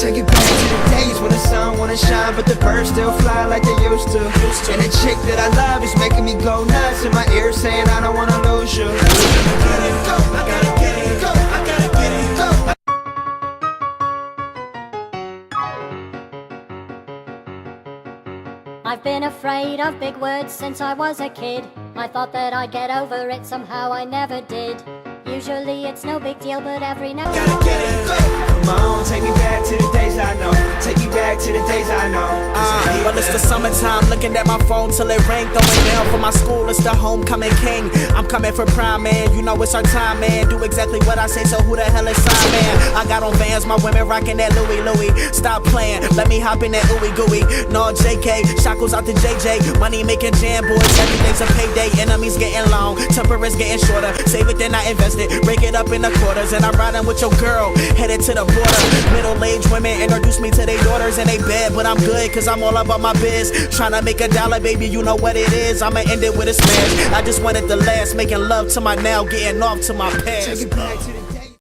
Take it back to the days when the sun wanna shine, but the birds still fly like they used to. And the chick that I love is making me go nuts in my ear saying I don't wanna lose you. I gotta get it, go, I gotta get it, go, I gotta get it, go. I've been afraid of big words since I was a kid. I thought that I'd get over it, somehow I never did. Usually it's no big deal, but every now and then Gotta get it, go. Come on, take me back to the days I know. Take me back to the days I know. Well, it's the summertime, looking at my phone till it ring. Throwing down for my school, it's the homecoming king. I'm coming for prime, man, you know it's our time, man. Do exactly what I say, so who the hell is Simon? I got on Vans, my women rocking that Louis. Stop playing, let me hop in that ooey gooey. No JK, shackles out to JJ. Money making jam boys, every day's a payday. Enemies getting long, temper is getting shorter. Save it, then I invest it, break it up in the quarters. And I'm riding with your girl, headed to the border. Middle-aged women introduce me to their daughters and they bed, but I'm good cause I'm all about my biz. Tryna make a dollar, baby, you know what it is. I'ma end it with a smash. I just wanted to last, making love to my now, getting off to my past. Take it back to the